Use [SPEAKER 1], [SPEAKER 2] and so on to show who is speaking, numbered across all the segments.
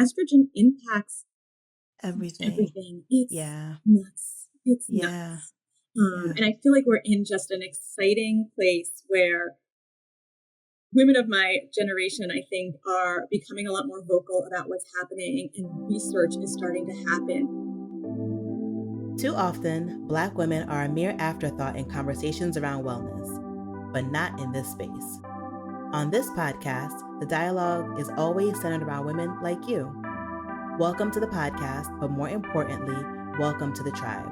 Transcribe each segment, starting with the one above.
[SPEAKER 1] estrogen impacts
[SPEAKER 2] Everything.
[SPEAKER 1] everything. It's
[SPEAKER 2] Yeah.
[SPEAKER 1] nuts. It's
[SPEAKER 2] Yeah.
[SPEAKER 1] nuts.
[SPEAKER 2] Yeah.
[SPEAKER 1] And I feel like we're in just an exciting place where women of my generation, I think, are becoming a lot more vocal about what's happening, and research is starting to happen.
[SPEAKER 2] Too often, Black women are a mere afterthought in conversations around wellness, but not in this space. On this podcast, the dialogue is always centered around women like you. Welcome to the podcast, but more importantly, welcome to the tribe.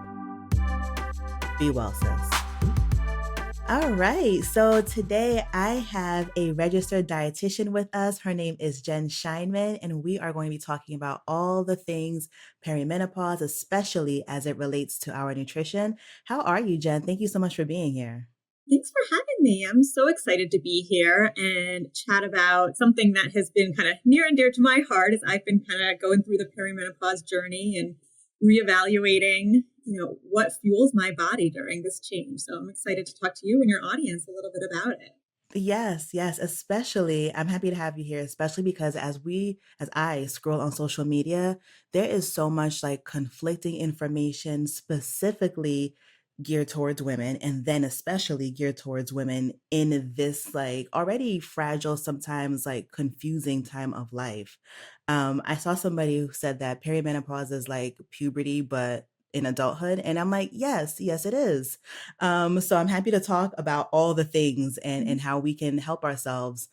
[SPEAKER 2] Be well, sis. All right. So today I have a registered dietitian with us. Her name is Jen Scheinman, and we are going to be talking about all the things perimenopause, especially as it relates to our nutrition. How are you, Jen? Thank you so much for being here.
[SPEAKER 1] Thanks for having me. I'm so excited to be here and chat about something that has been kind of near and dear to my heart as I've been kind of going through the perimenopause journey and reevaluating, what fuels my body during this change. So I'm excited to talk to you and your audience a little bit about it.
[SPEAKER 2] Yes, yes, especially I'm happy to have you here, especially because as I scroll on social media, there is so much like conflicting information specifically geared towards women and then especially geared towards women in this like already fragile, sometimes like confusing time of life. I saw somebody who said that perimenopause is like puberty, but in adulthood. And I'm like, yes, yes, it is. So I'm happy to talk about all the things and how we can help ourselves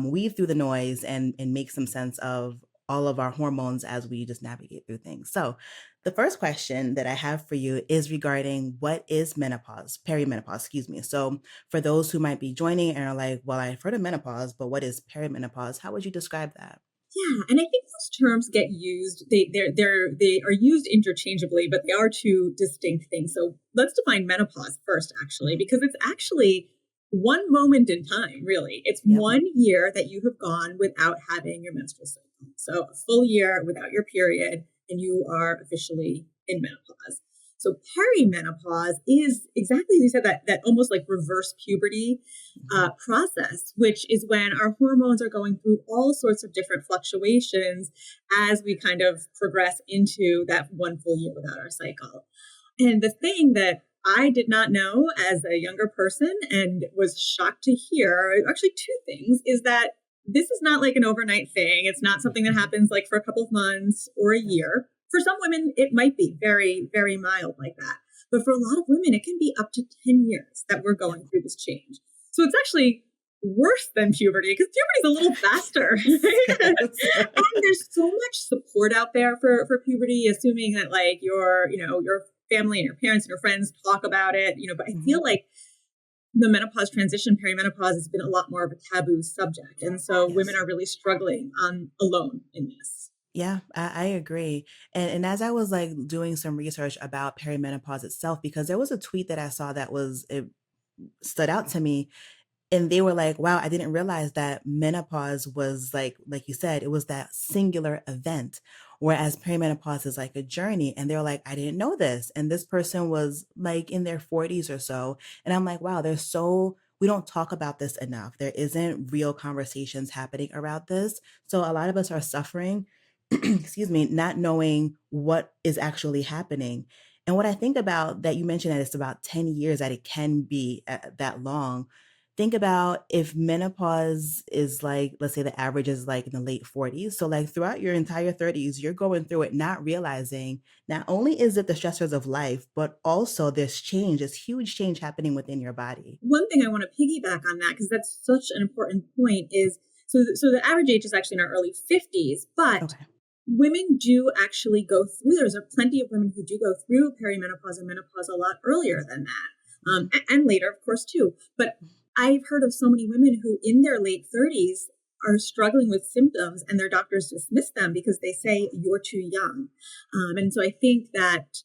[SPEAKER 2] weave through the noise and make some sense of all of our hormones as we just navigate through things. So the first question that I have for you is regarding what is menopause, perimenopause, excuse me. So for those who might be joining and are like, well, I've heard of menopause, but what is perimenopause? How would you describe that?
[SPEAKER 1] Yeah, and I think those terms get used. They are used interchangeably, but they are two distinct things. So let's define menopause first, actually,
[SPEAKER 2] Mhm.
[SPEAKER 1] because it's actually one moment in time. Really, it's
[SPEAKER 2] Yep.
[SPEAKER 1] 1 year that you have gone without having your menstrual cycle. So a full year without your period, and you are officially in menopause. So perimenopause is exactly as you said, that almost like reverse puberty
[SPEAKER 2] Mhm.
[SPEAKER 1] process, which is when our hormones are going through all sorts of different fluctuations as we kind of progress into that one full year without our cycle. And the thing that I did not know as a younger person and was shocked to hear, actually, two things, is that this is not like an overnight thing. It's not something that
[SPEAKER 2] Mhm.
[SPEAKER 1] happens like for a couple of months or a
[SPEAKER 2] Yep.
[SPEAKER 1] year. For some women, it might be very, very mild like that. But for a lot of women, it can be up to 10 years that we're
[SPEAKER 2] Yep.
[SPEAKER 1] going through this change. So it's actually worse than puberty because puberty is a little faster.
[SPEAKER 2] Yes. Yes.
[SPEAKER 1] And there's so much support out there for puberty, assuming that like your family and your parents and your friends talk about it, but I
[SPEAKER 2] Mhm.
[SPEAKER 1] feel like the menopause transition, perimenopause has been a lot more of a taboo subject. And so women
[SPEAKER 2] Yes.
[SPEAKER 1] are really struggling on alone in this.
[SPEAKER 2] Yeah, I agree. And as I was like doing some research about perimenopause itself, because there was a tweet that I saw that it stood out to me. And they were like, wow, I didn't realize that menopause was like you said, it was that singular event. Whereas perimenopause is like a journey. And they're like, I didn't know this. And this person was like in their 40s or so. And I'm like, wow, we don't talk about this enough. There isn't real conversations happening around this. So a lot of us are suffering, excuse me, not knowing what is actually happening. And what I think about that you mentioned that it's about 10 years that it can be that long. Think about if menopause is like, let's say the average is like in the late 40s. So, like throughout your entire 30s, you're going through it, not realizing not only is it the stressors of life, but also this change, this huge change happening within your body.
[SPEAKER 1] One thing I want to piggyback on that, because that's such an important point, is so the average age is actually in our early 50s, but
[SPEAKER 2] Okay.
[SPEAKER 1] women do actually go through, there's plenty of women who do go through perimenopause and menopause a lot earlier than that,
[SPEAKER 2] Mhm.
[SPEAKER 1] and later, of course, too. But I've heard of so many women who in their late 30s are struggling with symptoms and their doctors dismiss them because they say you're too young. And so I think that,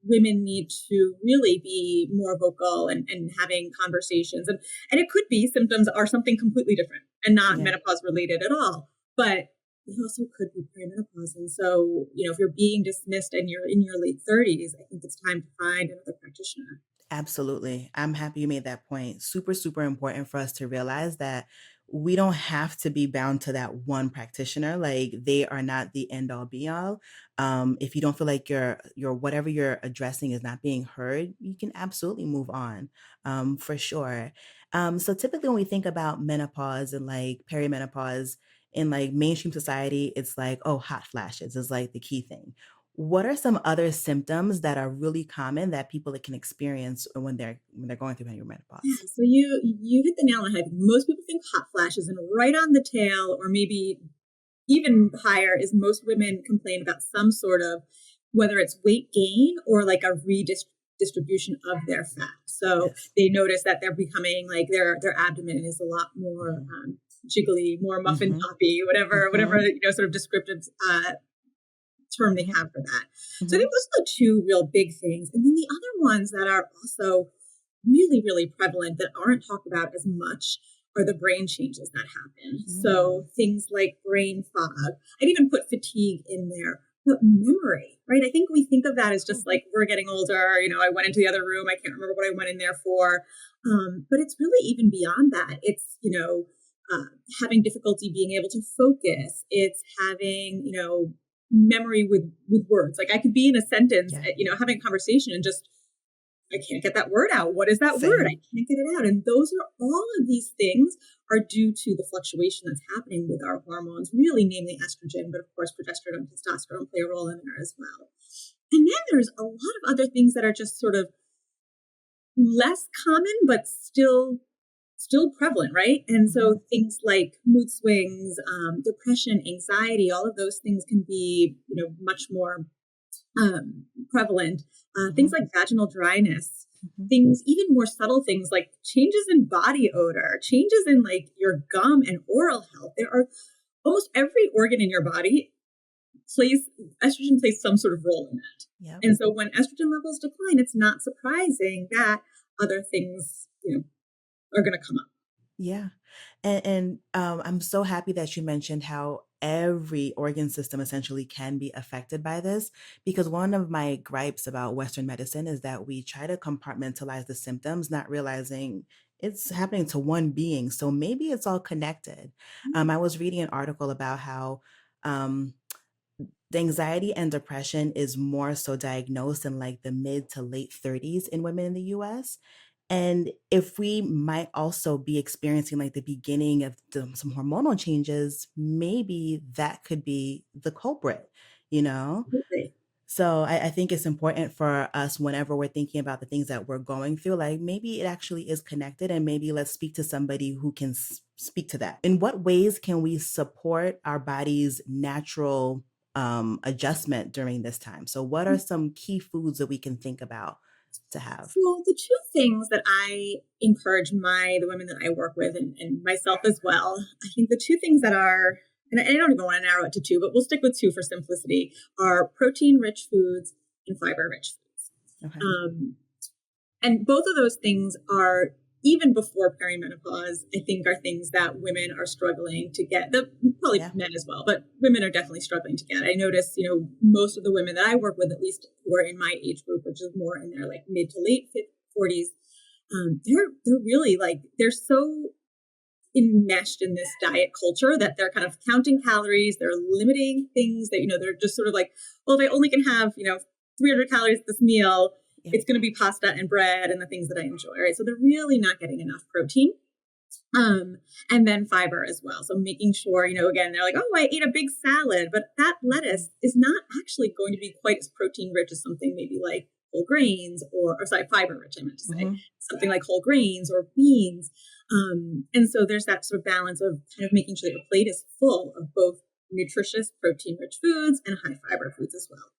[SPEAKER 1] women need to really be more vocal and having conversations. And it could be symptoms are something completely different and not
[SPEAKER 2] Yeah.
[SPEAKER 1] menopause related at all. But it also could be perimenopause. And so, if you're being dismissed and you're in your late 30s, I think it's time to find another practitioner.
[SPEAKER 2] Absolutely. I'm happy you made that point. Super, super important for us to realize that we don't have to be bound to that one practitioner. Like they are not the end all be all. If you don't feel like your whatever you're addressing is not being heard, you can absolutely move on, for sure. So typically when we think about menopause and like perimenopause in like mainstream society, it's like, oh, hot flashes is like the key thing. What are some other symptoms that are really common that people can experience when they're going through
[SPEAKER 1] Yeah,
[SPEAKER 2] perimenopause?
[SPEAKER 1] so you hit the nail on the head. Most people think hot flashes, and right on the tail, or maybe even higher, is most women complain about some sort of, whether it's weight gain or like a redistribution of their fat. So
[SPEAKER 2] Yes.
[SPEAKER 1] they notice that they're becoming like their abdomen is a lot more
[SPEAKER 2] Mhm.
[SPEAKER 1] jiggly, more muffin
[SPEAKER 2] Mhm.
[SPEAKER 1] toppy, whatever
[SPEAKER 2] Mhm.
[SPEAKER 1] sort of descriptive term they
[SPEAKER 2] Mhm.
[SPEAKER 1] have for that. So I think
[SPEAKER 2] Mhm.
[SPEAKER 1] those are the two real big things. And then the other ones that are also really, really prevalent that aren't talked about as much are the brain changes that happen. So
[SPEAKER 2] Mm.
[SPEAKER 1] things like brain fog. I'd even put fatigue in there. But memory, right? I think we think of that as just
[SPEAKER 2] Oh,
[SPEAKER 1] like we're getting older. I went into the other room. I can't remember what I went in there for. But it's really even beyond that. It's, having difficulty being able to focus. It's having, memory with words. Like I could be in a sentence,
[SPEAKER 2] yeah.
[SPEAKER 1] having a conversation and just I can't get that word out. What is that word? I
[SPEAKER 2] Same.
[SPEAKER 1] can't get it out. And those are all of these things are due to the fluctuation that's happening with our hormones, really namely estrogen, but of course progesterone and testosterone play a role in there as well. And then there's a lot of other things that are just sort of less common, but still prevalent, right? And
[SPEAKER 2] Mhm.
[SPEAKER 1] so things like mood swings, depression, anxiety, all of those things can be, much more prevalent. Things
[SPEAKER 2] Mhm.
[SPEAKER 1] like vaginal dryness,
[SPEAKER 2] Mhm.
[SPEAKER 1] things, even more subtle things like changes in body odor, changes in like your gum and oral health. There are almost every organ in your body plays, estrogen plays some sort of role in that.
[SPEAKER 2] Yep.
[SPEAKER 1] And so when estrogen levels decline, it's not surprising that other things, are going to come up.
[SPEAKER 2] Yeah. And I'm so happy that you mentioned how every organ system essentially can be affected by this, because one of my gripes about Western medicine is that we try to compartmentalize the symptoms, not realizing it's happening to one being. So maybe it's all connected. I was reading an article about how um, the anxiety and depression is more so diagnosed in like the mid to late 30s in women in the US. And if we might also be experiencing like the beginning of some hormonal changes, maybe that could be the culprit, you know?
[SPEAKER 1] Absolutely.
[SPEAKER 2] So I think it's important for us whenever we're thinking about the things that we're going through, like maybe it actually is connected and maybe let's speak to somebody who can speak to that. In what ways can we support our body's natural adjustment during this time? So what are some key foods that we can think about to have?
[SPEAKER 1] So the two things that I encourage the women that I work with and myself as well, I think the two things that are, and I don't even want to narrow it to two, but we'll stick with two for simplicity, are protein rich foods and fiber rich foods.
[SPEAKER 2] Okay.
[SPEAKER 1] Um, and both of those things are, even before perimenopause, I think are things that women are struggling to get. Probably
[SPEAKER 2] Yeah.
[SPEAKER 1] men as well, but women are definitely struggling to get. I notice, most of the women that I work with, at least who are in my age group, which is more in their like mid to late 40s, they're really like they're so enmeshed in this diet culture that they're kind of counting calories, they're limiting things that, they're just sort of like, well, if I only can have, 300 calories this meal,
[SPEAKER 2] Yep.
[SPEAKER 1] it's going to be pasta and bread and the things that I enjoy, right? So they're really not getting enough protein. Um, and then fiber as well. So making sure, again, they're like, oh, I ate a big salad, but that
[SPEAKER 2] Mhm.
[SPEAKER 1] lettuce is not actually going to be quite as protein rich as something maybe like whole grains or sorry, fiber rich, I meant to say,
[SPEAKER 2] Mhm.
[SPEAKER 1] something like whole grains or beans. And so there's that sort of balance of kind of making sure that your plate is full of both nutritious, protein rich foods and high fiber foods as well.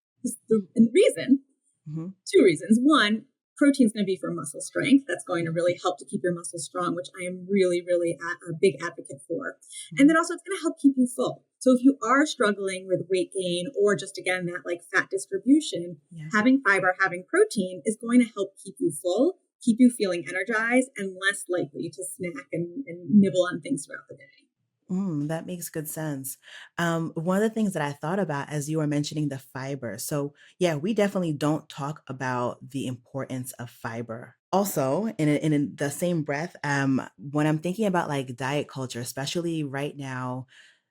[SPEAKER 1] And the reason,
[SPEAKER 2] Mhm.
[SPEAKER 1] two reasons. One, protein is going to be for muscle strength. That's going to really help to keep your muscles strong, which I am really, really a big advocate for. And
[SPEAKER 2] Mhm.
[SPEAKER 1] then also it's going to help keep you full. So if you are struggling with weight gain or just again, that like fat distribution,
[SPEAKER 2] Yeah.
[SPEAKER 1] having fiber, having protein is going to help keep you full, keep you feeling energized and less likely to snack and nibble on things throughout the day.
[SPEAKER 2] That makes good sense. One of the things that I thought about as you were mentioning the fiber. So, yeah, we definitely don't talk about the importance of fiber. Also, in the same breath, when I'm thinking about like diet culture, especially right now,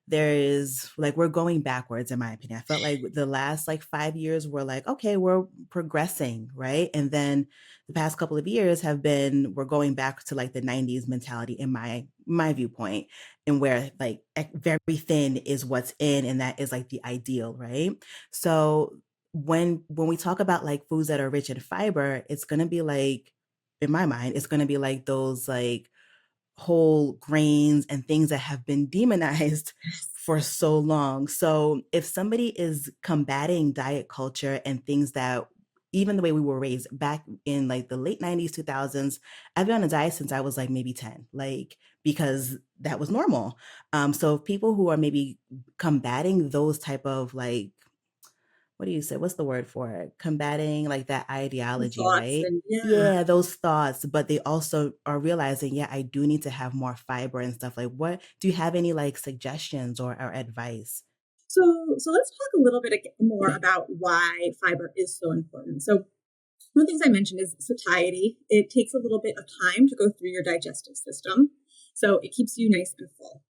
[SPEAKER 2] there is like we're going backwards, in my opinion. I felt like the last like 5 years were like, okay, we're progressing, right? And then the past couple of years have been we're going back to like the 90s mentality in my viewpoint, and where like very thin is what's in and that is like the ideal, right? So when we talk about like foods that are rich in fiber, it's going to be like, in my mind, it's going to be like those like whole grains and things that have been demonized for so long. So if somebody is combating diet culture and things that, even the way we were raised back in like the late 90s, 2000s, I've been on a diet since I was like maybe 10, like because that was normal. So people who are maybe combating those type of like, what do you say? What's the word for it? Combating like that
[SPEAKER 1] The
[SPEAKER 2] ideology,
[SPEAKER 1] thoughts
[SPEAKER 2] right?
[SPEAKER 1] and yeah.
[SPEAKER 2] Yeah, those thoughts, but they also are realizing, yeah, I do need to have more fiber and stuff. Like, what do you have any like suggestions or advice?
[SPEAKER 1] So, so let's talk a little bit more about why fiber is so important. So, one of the things I mentioned is satiety. It takes a little bit of time to go through your digestive system, so it keeps you nice and full.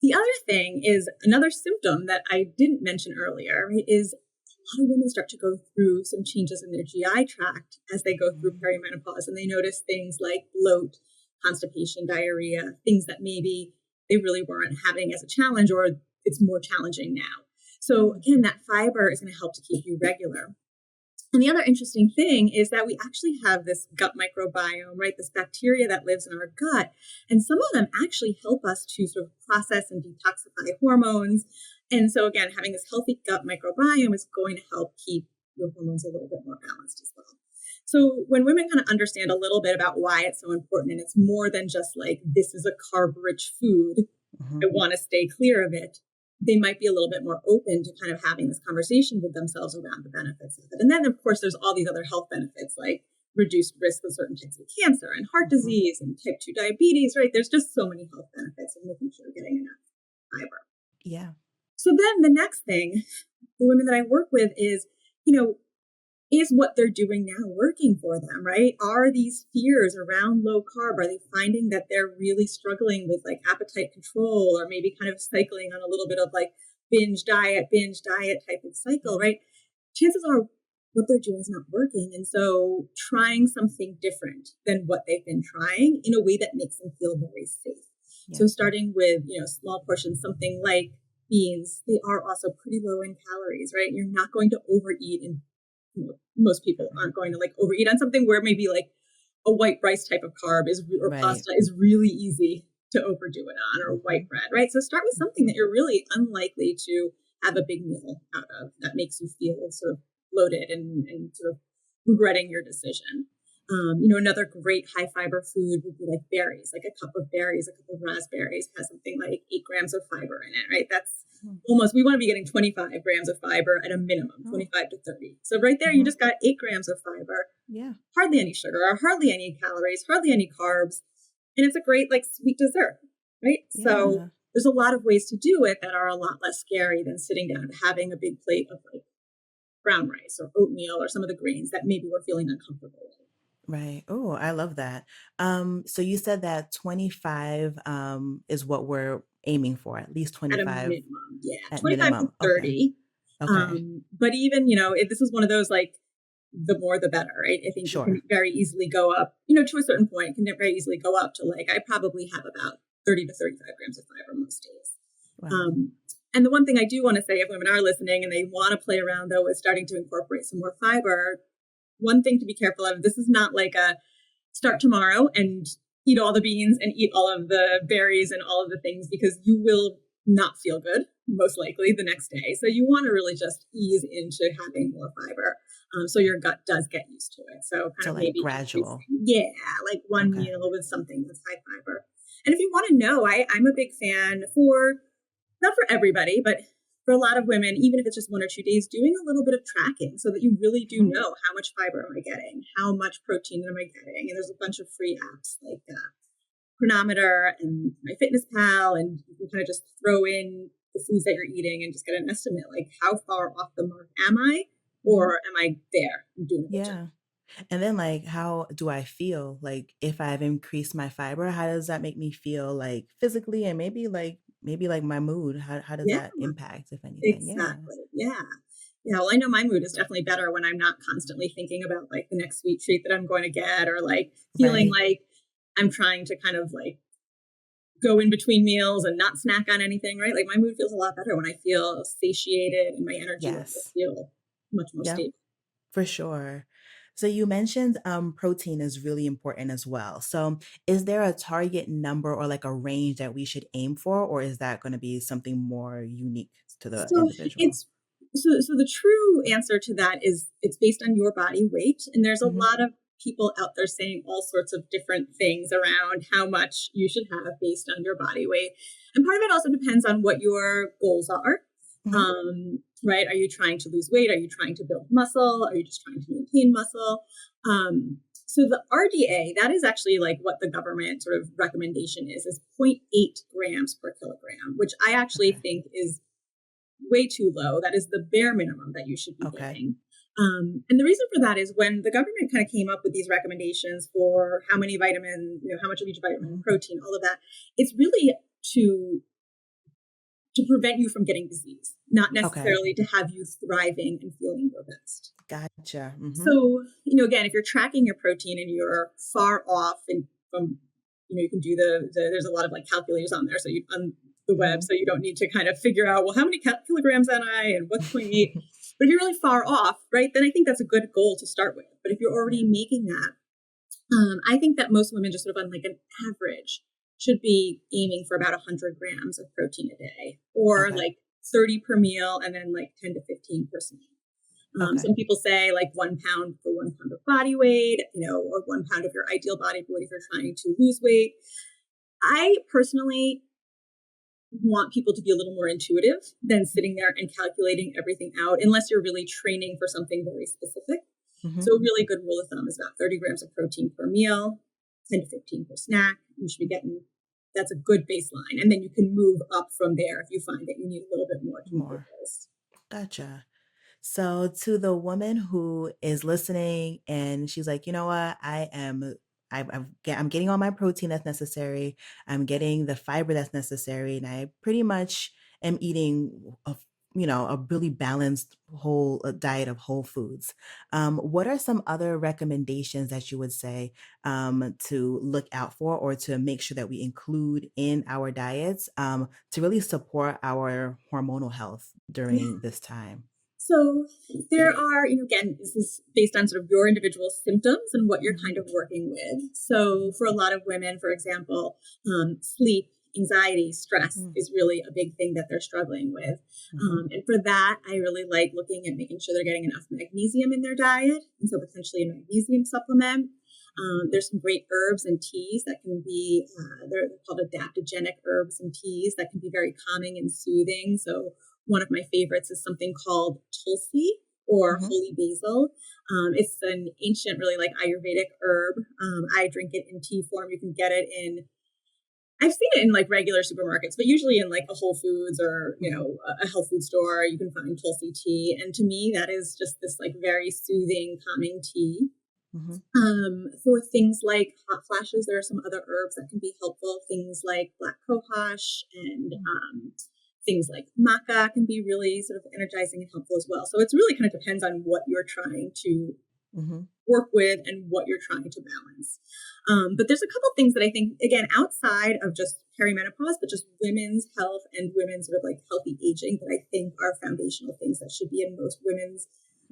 [SPEAKER 1] The other thing is another symptom that I didn't mention earlier, right, is a lot of women start to go through some changes in their GI tract as they go through
[SPEAKER 2] Mm,
[SPEAKER 1] perimenopause, and they notice things like bloat, constipation, diarrhea, things that maybe they really weren't having as a challenge, or it's more challenging now. So
[SPEAKER 2] mm,
[SPEAKER 1] again, that fiber is going to help to keep you regular. And the other interesting thing is that we actually have this gut microbiome, right? This bacteria that lives in our gut. And some of them actually help us to sort of process and detoxify hormones. And so, again, having this healthy gut microbiome is going to help keep your hormones a little bit more balanced as well. So, when women kind of understand a little bit about why it's so important, and it's more than just like, this is a carb rich food,
[SPEAKER 2] mhm,
[SPEAKER 1] I want to stay clear of it, they might be a little bit more open to kind of having this conversation with themselves around the benefits of it. And then, of course, there's all these other health benefits like reduced risk of certain types of cancer and heart
[SPEAKER 2] mhm.
[SPEAKER 1] disease and type 2 diabetes, right? There's just so many health benefits of making sure you're getting enough fiber.
[SPEAKER 2] Yeah.
[SPEAKER 1] So then the next thing, the women that I work with is, you know, is what they're doing now working for them, right? Are these fears around low carb, are they finding that they're really struggling with like appetite control, or maybe kind of cycling on a little bit of like binge diet type of cycle,
[SPEAKER 2] Mhm.
[SPEAKER 1] right? Chances are what they're doing is not working. And so trying something different than what they've been trying in a way that makes them feel very safe.
[SPEAKER 2] Yeah.
[SPEAKER 1] So starting with, small portions, something like beans, they are also pretty low in calories, right? You're not going to overeat, and most people
[SPEAKER 2] Mhm.
[SPEAKER 1] aren't going to like overeat on something where maybe like a white rice type of carb is, or
[SPEAKER 2] Right.
[SPEAKER 1] pasta is really easy to overdo it on, or white
[SPEAKER 2] Mhm.
[SPEAKER 1] bread, right? So start with something
[SPEAKER 2] Mhm.
[SPEAKER 1] that you're really unlikely to have a big meal out of that makes you feel sort of bloated and sort of regretting your decision. Another great high fiber food would be like berries, like a cup of berries, a cup of raspberries has something like 8 grams of fiber in it, right? That's
[SPEAKER 2] Mm.
[SPEAKER 1] almost, we want to be getting 25 grams of fiber at a minimum,
[SPEAKER 2] Oh.
[SPEAKER 1] 25 to 30. So right there, you
[SPEAKER 2] Mhm.
[SPEAKER 1] just got 8 grams of fiber,
[SPEAKER 2] Yeah.
[SPEAKER 1] hardly any sugar, or hardly any calories, hardly any carbs. And it's a great like sweet dessert, right? So
[SPEAKER 2] Yeah.
[SPEAKER 1] there's a lot of ways to do it that are a lot less scary than sitting down and having a big plate of like brown rice or oatmeal or some of the grains that maybe we're feeling uncomfortable with.
[SPEAKER 2] Right. Oh, I love that. So you said that 25 is what we're aiming for, at least
[SPEAKER 1] At a
[SPEAKER 2] 25
[SPEAKER 1] minimum, yeah,
[SPEAKER 2] at
[SPEAKER 1] 25 to
[SPEAKER 2] minimum. Okay.
[SPEAKER 1] 30.
[SPEAKER 2] Okay.
[SPEAKER 1] But even, this is one of those like, the more the better, right? I think it can
[SPEAKER 2] Sure.
[SPEAKER 1] very easily go up, to a certain point, it can very easily go up to like, I probably have about 30 to 35 grams of fiber most days.
[SPEAKER 2] Wow.
[SPEAKER 1] Um, and the one thing I do want to say, if women are listening and they want to play around though with starting to incorporate some more fiber, one thing to be careful of, this is not like a start tomorrow and eat all the beans and eat all of the berries and all of the things, because you will not feel good most likely the next day. So you want to really just ease into having more fiber, so your gut does get used to it. So kind
[SPEAKER 2] So
[SPEAKER 1] of
[SPEAKER 2] like
[SPEAKER 1] maybe
[SPEAKER 2] gradual.
[SPEAKER 1] increasing, yeah, like one
[SPEAKER 2] Okay.
[SPEAKER 1] meal with something that's high fiber. And if you want to know, I'm a big fan for, not for everybody, but for a lot of women, even if it's just 1 or 2 days, doing a little bit of tracking so that you really do
[SPEAKER 2] Mhm.
[SPEAKER 1] know how much fiber am I getting, how much protein am I getting. And there's a bunch of free apps like that. chronometer and my fitness pal, and you can kind of just throw in the foods that you're eating and just get an estimate, like how far off the mark am I,
[SPEAKER 2] Hmm.
[SPEAKER 1] or am I there? I'm doing a good job.
[SPEAKER 2] Yeah. And then like how do I feel? Like if I've increased my fiber, how does that make me feel like physically and maybe like my mood? How does
[SPEAKER 1] Yeah,
[SPEAKER 2] that impact, if anything? Yeah.
[SPEAKER 1] exactly. Yeah. Yeah. Well, I know my mood is definitely better when I'm not constantly thinking about like the next sweet treat that I'm going to get, or like feeling
[SPEAKER 2] Right.
[SPEAKER 1] like I'm trying to kind of like go in between meals and not snack on anything, right? Like my mood feels a lot better when I feel satiated and my energy levels
[SPEAKER 2] Yes.
[SPEAKER 1] feel much more
[SPEAKER 2] Yep.
[SPEAKER 1] stable.
[SPEAKER 2] For sure. So you mentioned protein is really important as well. So is there a target number or like a range that we should aim for, or is that going to be something more unique to the
[SPEAKER 1] So
[SPEAKER 2] individual?
[SPEAKER 1] it's so the true answer to that is it's based on your body weight, and there's a
[SPEAKER 2] Hmm.
[SPEAKER 1] lot of people out there saying all sorts of different things around how much you should have based on your body weight. And part of it also depends on what your goals are.
[SPEAKER 2] Hmm.
[SPEAKER 1] Right? Are you trying to lose weight? Are you trying to build muscle? Are you just trying to maintain muscle? So the RDA, that is actually like what the government sort of recommendation is zero 0.8 grams per kilogram, which I actually
[SPEAKER 2] Okay.
[SPEAKER 1] think is way too low. That is the bare minimum that you should be
[SPEAKER 2] Okay.
[SPEAKER 1] getting. And the reason for that is when the government kind of came up with these recommendations for how many vitamin, how much of each vitamin,
[SPEAKER 2] Hmm.
[SPEAKER 1] protein, all of that, it's really to to prevent you from getting disease, not
[SPEAKER 2] Okay.
[SPEAKER 1] necessarily to have you thriving and feeling your best.
[SPEAKER 2] Gotcha. Hmm.
[SPEAKER 1] So, again, if you're tracking your protein and you're far off and from, you can do there's a lot of like calculators on there. So on the web,
[SPEAKER 2] Hmm.
[SPEAKER 1] so you don't need to kind of figure out, well, how many kilograms am I and what's 0.8. But if you're really far off, right, then I think that's a good goal to start with. But if you're
[SPEAKER 2] Yeah.
[SPEAKER 1] already making that, I think that most women just sort of on like an average should be aiming for about 100 grams of protein a day, or
[SPEAKER 2] Okay.
[SPEAKER 1] like 30 per meal, and then like 10 to 15%.
[SPEAKER 2] Okay.
[SPEAKER 1] Some people say like 1 pound for 1 pound of body weight, or 1 pound of your ideal body weight if you're trying to lose weight. I personally want people to be a little more intuitive than sitting there and calculating everything out, unless you're really training for something very specific.
[SPEAKER 2] Hmm.
[SPEAKER 1] So a really good rule of thumb is about 30 grams of protein per meal, 10 to 15 per snack. You should be getting, that's a good baseline. And then you can move up from there if you find that you need a little bit more to meet your
[SPEAKER 2] More.
[SPEAKER 1] goals.
[SPEAKER 2] Gotcha. So to the woman who is listening and she's like, you know what, I'm getting all my protein that's necessary. I'm getting the fiber that's necessary, and I pretty much am eating a really balanced whole diet of whole foods. What are some other recommendations that you would say to look out for or to make sure that we include in our diets to really support our hormonal health
[SPEAKER 1] Yeah.
[SPEAKER 2] during this time?
[SPEAKER 1] So there are, again, this is based on sort of your individual symptoms and what you're
[SPEAKER 2] Mhm,
[SPEAKER 1] kind of working with. So for a lot of women, for example, sleep, anxiety, stress
[SPEAKER 2] mm,
[SPEAKER 1] is really a big thing that they're struggling with.
[SPEAKER 2] mhm,
[SPEAKER 1] And for that, I really like looking at making sure they're getting enough magnesium in their diet. And so potentially a magnesium supplement. There's some great herbs and teas that can be, they're called adaptogenic herbs and teas that can be very calming and soothing. So one of my favorites is something called tulsi or
[SPEAKER 2] mhm,
[SPEAKER 1] holy basil. It's an ancient, really like Ayurvedic herb. I drink it in tea form. You can get it I've seen it in like regular supermarkets, but usually in like a Whole Foods or,
[SPEAKER 2] mhm,
[SPEAKER 1] a health food store, you can find tulsi tea. And to me, that is just this like very soothing, calming tea.
[SPEAKER 2] mhm,
[SPEAKER 1] For things like hot flashes, there are some other herbs that can be helpful. Things like black cohosh and
[SPEAKER 2] mm,
[SPEAKER 1] things like maca can be really sort of energizing and helpful as well. So it's really kind of depends on what you're trying to
[SPEAKER 2] mhm,
[SPEAKER 1] work with and what you're trying to balance. But there's a couple things that I think, again, outside of just perimenopause, but just women's health and women's sort of like healthy aging that I think are foundational things that should be in most women's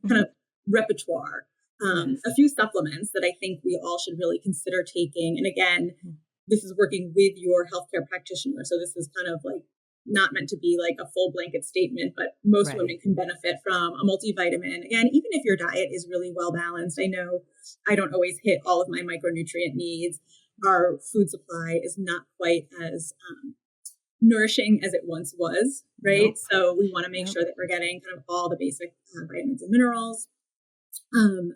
[SPEAKER 1] kind
[SPEAKER 2] mhm.
[SPEAKER 1] of repertoire.
[SPEAKER 2] Yes.
[SPEAKER 1] A few supplements that I think we all should really consider taking. And again,
[SPEAKER 2] Mm,
[SPEAKER 1] this is working with your healthcare practitioner. So this is kind of like not meant to be like a full blanket statement, but most women
[SPEAKER 2] right.
[SPEAKER 1] can benefit from a multivitamin. Again, even if your diet is really well balanced, I know I don't always hit all of my micronutrient needs. Our food supply is not quite as nourishing as it once was, right?
[SPEAKER 2] Nope.
[SPEAKER 1] So we want to make
[SPEAKER 2] Yep.
[SPEAKER 1] sure that we're getting kind of all the basic vitamins and minerals.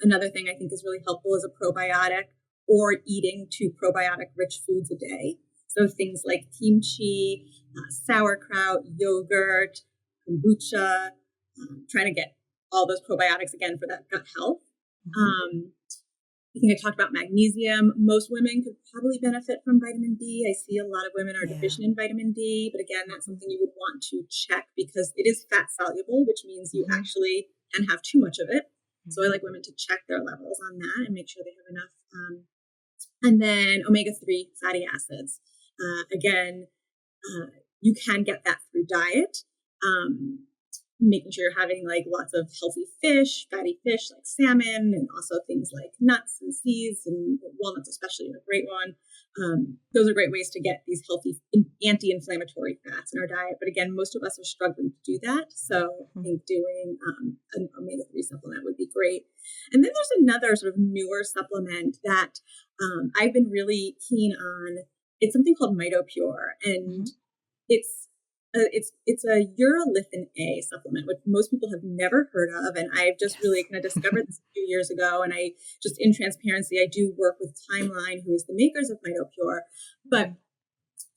[SPEAKER 1] Another thing I think is really helpful is a probiotic or eating 2 probiotic-rich foods a day. So things like kimchi, sauerkraut, yogurt, kombucha, trying to get all those probiotics again for that gut health.
[SPEAKER 2] Mhm.
[SPEAKER 1] I think I talked about magnesium. Most women could probably benefit from vitamin D. I see a lot of women are
[SPEAKER 2] Yeah.
[SPEAKER 1] deficient in vitamin D, but again, that's
[SPEAKER 2] Mhm.
[SPEAKER 1] something you would want to check because it is fat soluble, which means you
[SPEAKER 2] Mhm.
[SPEAKER 1] actually can have too much of it. So I
[SPEAKER 2] Mhm.
[SPEAKER 1] like women to check their levels on that and make sure they have enough. And then omega-3 fatty acids. Again, you can get that through diet. Making sure you're having like lots of healthy fish, fatty fish like salmon, and also things like nuts and seeds, and walnuts especially are a great one. Those are great ways to get these healthy anti-inflammatory fats in our diet. But again, most of us are struggling to do that. So I
[SPEAKER 2] Mhm.
[SPEAKER 1] think doing an omega-3 supplement would be great. And then there's another sort of newer supplement that I've been really keen on. It's something called Mitop Pure, and
[SPEAKER 2] Mhm.
[SPEAKER 1] it's it's a urolithin A supplement, which most people have never heard of, and I've just really
[SPEAKER 2] Yes.
[SPEAKER 1] kind of discovered this a few years ago. And I just, in transparency, I do work with Timeline, who is the makers of Mitopure, but
[SPEAKER 2] Mhm.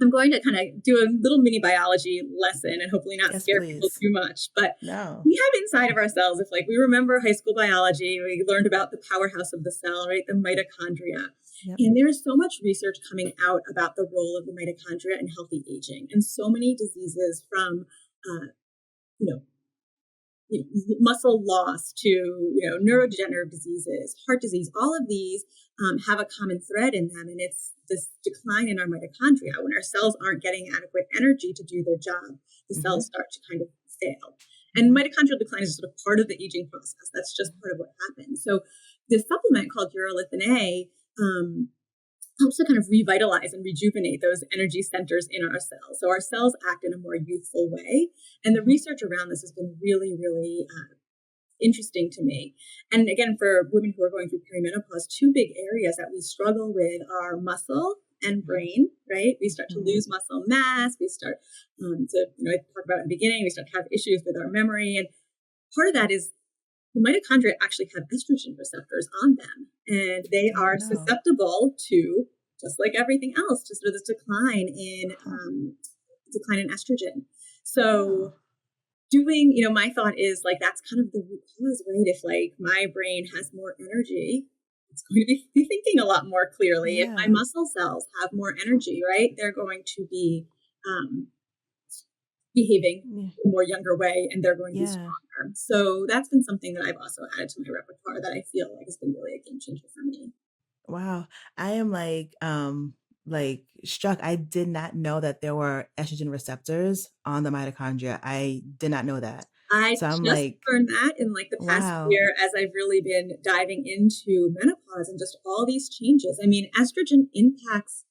[SPEAKER 1] I'm going to kind of do a little mini biology lesson and hopefully not
[SPEAKER 2] Yes,
[SPEAKER 1] scare people
[SPEAKER 2] please.
[SPEAKER 1] too much. But
[SPEAKER 2] No.
[SPEAKER 1] we have inside of ourselves, if like we remember high school biology, we learned about the powerhouse of the cell, right? The mitochondria.
[SPEAKER 2] Yep.
[SPEAKER 1] And there is so much research coming out about the role of the mitochondria in healthy aging, and so many diseases from, you know, muscle loss to neurodegenerative diseases, heart disease. All of these have a common thread in them, and it's this decline in our mitochondria. When our cells aren't getting adequate energy to do their job, the cells
[SPEAKER 2] Mhm.
[SPEAKER 1] start to kind of fail. And
[SPEAKER 2] Yeah.
[SPEAKER 1] mitochondrial decline is sort of part of the aging process. That's just part of what happens. So this supplement called urolithin A helps to kind of revitalize and rejuvenate those energy centers in our cells. So our cells act in a more youthful way. And the
[SPEAKER 2] Mhm.
[SPEAKER 1] research around this has been really, really interesting to me. And again, for women who are going through perimenopause, 2 big areas that we struggle with are muscle and
[SPEAKER 2] Mhm.
[SPEAKER 1] brain, right? We start to
[SPEAKER 2] Mhm.
[SPEAKER 1] lose muscle mass. We start I talked about in the beginning, we start to have issues with our memory. And part of that is the mitochondria actually have estrogen receptors on them, and they
[SPEAKER 2] Didn't
[SPEAKER 1] are
[SPEAKER 2] know.
[SPEAKER 1] susceptible to, just like everything else, to sort of this
[SPEAKER 2] Huh.
[SPEAKER 1] decline in estrogen. So
[SPEAKER 2] Oh.
[SPEAKER 1] doing, my thought is like that's kind of the root cause, right? If like my brain has more energy, it's going to be thinking a lot more clearly. If my
[SPEAKER 2] Yeah.
[SPEAKER 1] muscle cells have more
[SPEAKER 2] Huh.
[SPEAKER 1] energy, right, they're going to be um, behaving
[SPEAKER 2] Yeah.
[SPEAKER 1] in a more younger way, and they're going to be
[SPEAKER 2] Yeah.
[SPEAKER 1] stronger. So that's been something that I've also added to my repertoire that I feel like has been really a game changer for me.
[SPEAKER 2] Wow. I am like struck. I did not know that there were estrogen receptors on the mitochondria. I did not know that.
[SPEAKER 1] I
[SPEAKER 2] So I'm
[SPEAKER 1] just
[SPEAKER 2] like,
[SPEAKER 1] learned that in like the past
[SPEAKER 2] wow,
[SPEAKER 1] year as I've really been diving into menopause and just all these changes. I mean, estrogen impacts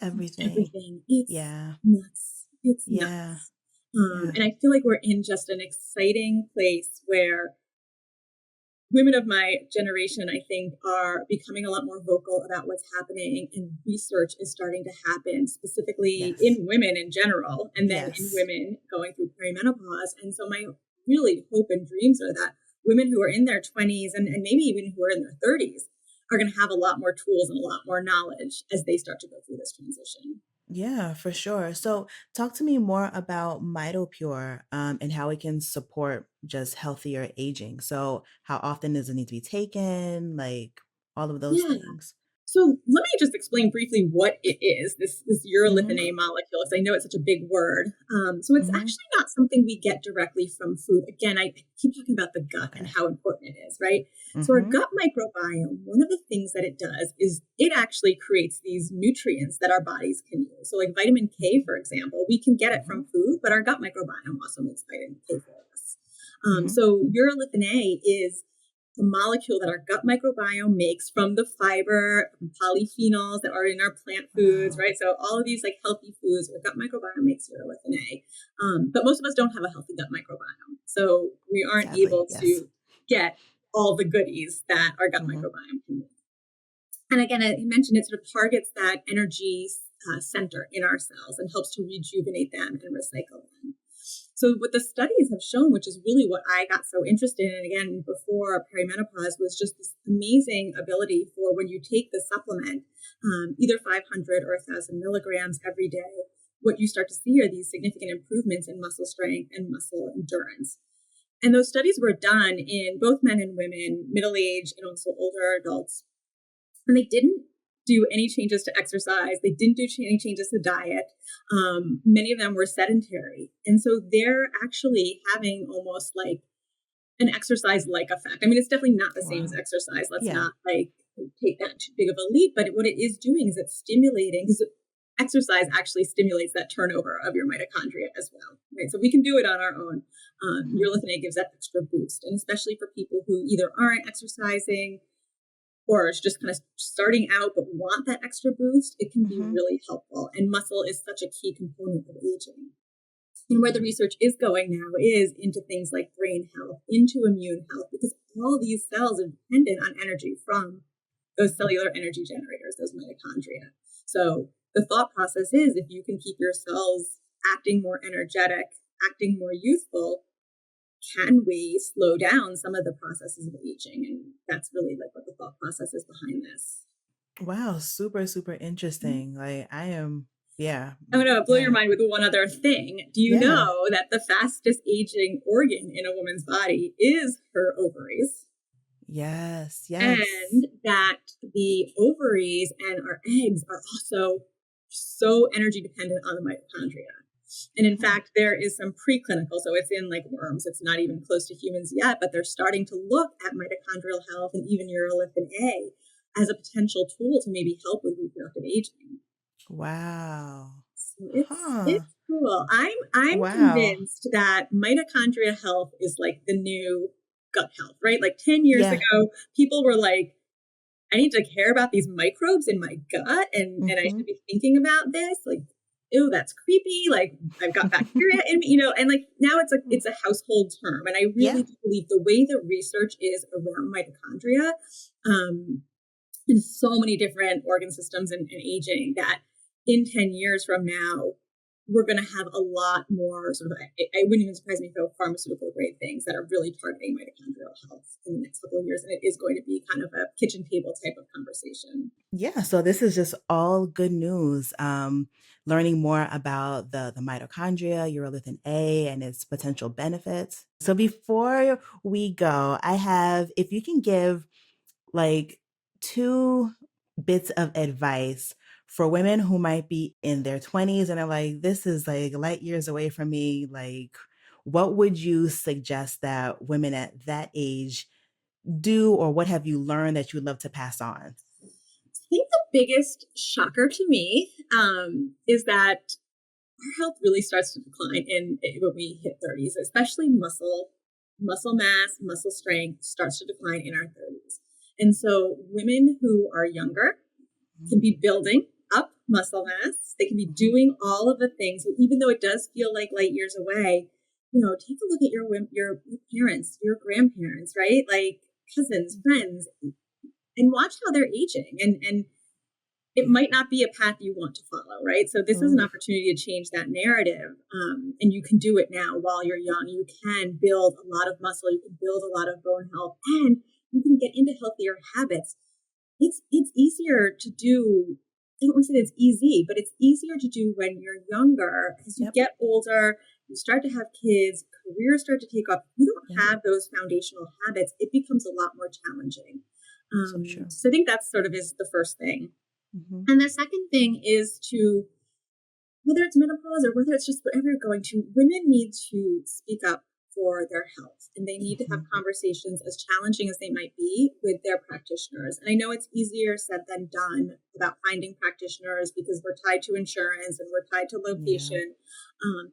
[SPEAKER 2] everything.
[SPEAKER 1] everything. It's
[SPEAKER 2] Yeah.
[SPEAKER 1] nuts. It's
[SPEAKER 2] Yeah.
[SPEAKER 1] nuts.
[SPEAKER 2] Yeah.
[SPEAKER 1] And I feel like we're in just an exciting place where women of my generation, I think, are becoming a lot more vocal about what's happening, and research is starting to happen specifically
[SPEAKER 2] Yes.
[SPEAKER 1] in women in general, and then in
[SPEAKER 2] Yes.
[SPEAKER 1] women going through perimenopause. And so my really hope and dreams are that women who are in their 20s and maybe even who are in their 30s are going to have a lot more tools and a lot more knowledge as they start to go through this transition.
[SPEAKER 2] Yeah, for sure. So talk to me more about MitoPure and how it can support just healthier aging. So how often does it need to be taken? Like all of those
[SPEAKER 1] Yeah.
[SPEAKER 2] things.
[SPEAKER 1] So let me just explain briefly what it is, this urolithin
[SPEAKER 2] Mm-hmm.
[SPEAKER 1] A molecule, because I know it's such a big word. So it's
[SPEAKER 2] Mm-hmm.
[SPEAKER 1] actually not something we get directly from food. Again, I keep talking about the gut and
[SPEAKER 2] Okay.
[SPEAKER 1] how important it is, right? So our
[SPEAKER 2] Mm-hmm.
[SPEAKER 1] gut microbiome, one of the things that it does is it actually creates these nutrients that our bodies can use. So like vitamin K, for example, we can get it
[SPEAKER 2] Mm-hmm.
[SPEAKER 1] from food, but our gut microbiome also makes vitamin K for us.
[SPEAKER 2] Mm-hmm.
[SPEAKER 1] So urolithin A is a molecule that our gut microbiome makes from the fiber, polyphenols that are in our plant foods,
[SPEAKER 2] Wow.
[SPEAKER 1] right? So all of these like healthy foods, our gut microbiome makes urolithin A. But most of us don't have a healthy gut microbiome. So we aren't
[SPEAKER 2] Sadly,
[SPEAKER 1] able
[SPEAKER 2] yes.
[SPEAKER 1] to get all the goodies that our gut
[SPEAKER 2] Mm-hmm.
[SPEAKER 1] microbiome can make. And again, you mentioned it sort of targets that energy center in our cells and helps to rejuvenate them and recycle them. So what the studies have shown, which is really what I got so interested in, again, before perimenopause, was just this amazing ability for when you take the supplement, either 500 or 1,000 milligrams every day, what you start to see are these significant improvements in muscle strength and muscle endurance. And those studies were done in both men and women, middle-aged and also older adults. And they didn't do any changes to exercise. They didn't do any changes to diet. Many of them were sedentary. And so they're actually having almost like an exercise-like effect. I mean, it's definitely not the same as
[SPEAKER 2] Wow.
[SPEAKER 1] exercise. Let's
[SPEAKER 2] Yeah.
[SPEAKER 1] not like take that too big of a leap. But what it is doing is it's stimulating, because exercise actually stimulates that turnover of your mitochondria as well, right? So we can do it on our own.
[SPEAKER 2] Mhm.
[SPEAKER 1] Urolithin A gives that extra boost. And especially for people who either aren't exercising or is just kind of starting out but want that extra boost, it can be
[SPEAKER 2] Mhm.
[SPEAKER 1] really helpful. And muscle is such a key component of aging. And where the research is going now is into things like brain health, into immune health, because all these cells are dependent on energy from those cellular energy generators, those mitochondria. So the thought process is if you can keep your cells acting more energetic, acting more youthful, can we slow down some of the processes of aging? And that's really like what the thought process is behind this.
[SPEAKER 2] Wow, super, super interesting. Like I am, yeah,
[SPEAKER 1] I'm going to blow your
[SPEAKER 2] yeah,
[SPEAKER 1] mind with one other thing. Do you
[SPEAKER 2] yeah.
[SPEAKER 1] know that the fastest aging organ in a woman's body is her ovaries?
[SPEAKER 2] Yes, yes.
[SPEAKER 1] And that the ovaries and our eggs are also so energy dependent on the mitochondria. And in
[SPEAKER 2] Hmm.
[SPEAKER 1] fact, there is some preclinical, so it's in like worms, it's not even close to humans yet, but they're starting to look at mitochondrial health and even urolithin A as a potential tool to maybe help with reproductive aging.
[SPEAKER 2] Wow.
[SPEAKER 1] So
[SPEAKER 2] Huh.
[SPEAKER 1] it's cool. I'm
[SPEAKER 2] Wow.
[SPEAKER 1] convinced that mitochondria health is like the new gut health, right? Like 10 years
[SPEAKER 2] Yeah.
[SPEAKER 1] ago, people were like, I need to care about these microbes in my gut and I
[SPEAKER 2] Mhm.
[SPEAKER 1] should be thinking about this. Like, ew, that's creepy. Like I've got bacteria in me, you know, and like now it's a household term. And I
[SPEAKER 2] Yeah.
[SPEAKER 1] really do believe the way the research is around mitochondria, um, in so many different organ systems and aging that in 10 years from now, we're going to have a lot more sort of, I wouldn't even surprise me if there were pharmaceutical grade things that are really targeting mitochondrial health in the next couple of years. And it is going to be kind of a kitchen table type of conversation.
[SPEAKER 2] Yeah, so this is just all good news. Learning more about the mitochondria, urolithin A, and its potential benefits. So before we go, I have, if you can give like two bits of advice for women who might be in their 20s and are like, this is like light years away from me. Like, what would you suggest that women at that age do, or what have you learned that you'd love to pass on?
[SPEAKER 1] I think the biggest shocker to me is that our health really starts to decline when we hit 30s, especially muscle mass, muscle strength starts to decline in our 30s. And so women who are younger can be building up muscle mass. They can be
[SPEAKER 2] Mhm.
[SPEAKER 1] doing all of the things. So even though it does feel like light years away, you know, take a look at your parents, your grandparents, right? Like cousins, friends, and watch how they're aging. And it
[SPEAKER 2] Yeah.
[SPEAKER 1] might not be a path you want to follow, right? So this is an
[SPEAKER 2] Oof.
[SPEAKER 1] opportunity to change that narrative, and you can do it now while you're young. You can build a lot of muscle, you can build a lot of bone health, and you can get into healthier habits. It's easier to do. I don't want to say it's easy, but it's easier to do when you're younger. As you
[SPEAKER 2] Yep.
[SPEAKER 1] get older, you start to have kids, careers start to take off. You
[SPEAKER 2] Yep.
[SPEAKER 1] don't have those foundational habits. It becomes a lot more challenging.
[SPEAKER 2] So true.
[SPEAKER 1] So I think that's sort of is the first thing.
[SPEAKER 2] Mhm.
[SPEAKER 1] And the second thing is to, whether it's menopause or whether it's just whatever you're going to, women need to speak up for their health and they need to have
[SPEAKER 2] Mhm.
[SPEAKER 1] conversations, as challenging as they might be, with their practitioners. And I know it's easier said than done about finding practitioners because we're tied to insurance and we're tied to
[SPEAKER 2] Yeah.
[SPEAKER 1] location.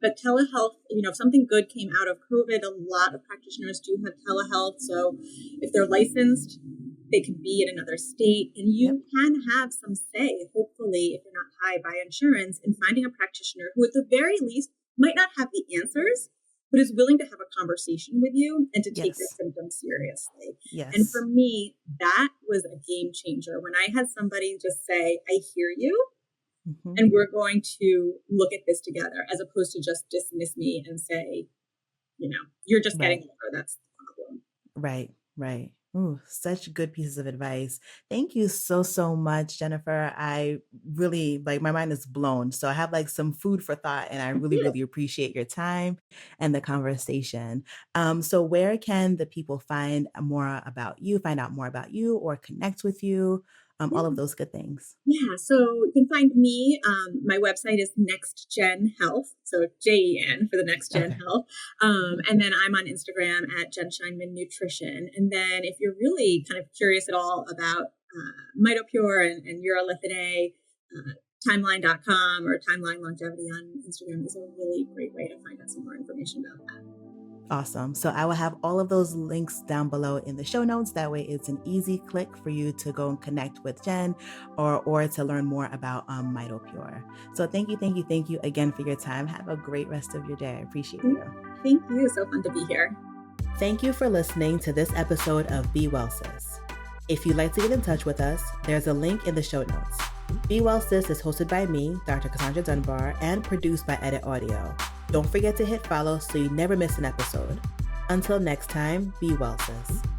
[SPEAKER 1] But telehealth, you know, if something good came out of COVID, a lot of practitioners do have telehealth. So if they're licensed, they could be in another state, and
[SPEAKER 2] Yep.
[SPEAKER 1] you can have some say, hopefully, if you're not tied by insurance, in finding a practitioner who, at the very least, might not have the answers, but is willing to have a conversation with you and to take your
[SPEAKER 2] Yes.
[SPEAKER 1] symptoms seriously. And for
[SPEAKER 2] Yes.
[SPEAKER 1] me, that was a game changer when I had somebody just say, I hear you,
[SPEAKER 2] Mhm.
[SPEAKER 1] and we're going to look at this together, as opposed to just dismiss me and say, you're just getting
[SPEAKER 2] Right.
[SPEAKER 1] older. That's the problem.
[SPEAKER 2] Right, right. Ooh, such good pieces of advice. Thank you so, so much, Jennifer. I really like my mind is blown. So I have like some food for thought and I really,
[SPEAKER 1] Yeah.
[SPEAKER 2] really appreciate your time and the conversation. So where can the people find out more about you or connect with you? All of those good things.
[SPEAKER 1] Yeah, so you can find me. My website is Next Gen Health, so JEN for the Next Gen
[SPEAKER 2] Okay.
[SPEAKER 1] Health. And then I'm on Instagram at Jen Scheinman Nutrition. And then if you're really kind of curious at all about Mitop Pure and urolithin A, timeline.com or Timeline Longevity on Instagram is a really great way to find out some more information about that.
[SPEAKER 2] Awesome. So I will have all of those links down below in the show notes. That way it's an easy click for you to go and connect with Jen or to learn more about Mitop Pure. So thank you again for your time. Have a great rest of your day. I appreciate you.
[SPEAKER 1] Thank you. So fun to be here.
[SPEAKER 2] Thank you for listening to this episode of Be Well Sis. If you'd like to get in touch with us, there's a link in the show notes. Be Well Sis is hosted by me, Dr. Cassandra Dunbar, and produced by Edit Audio. Don't forget to hit follow so you never miss an episode. Until next time, be well, sis.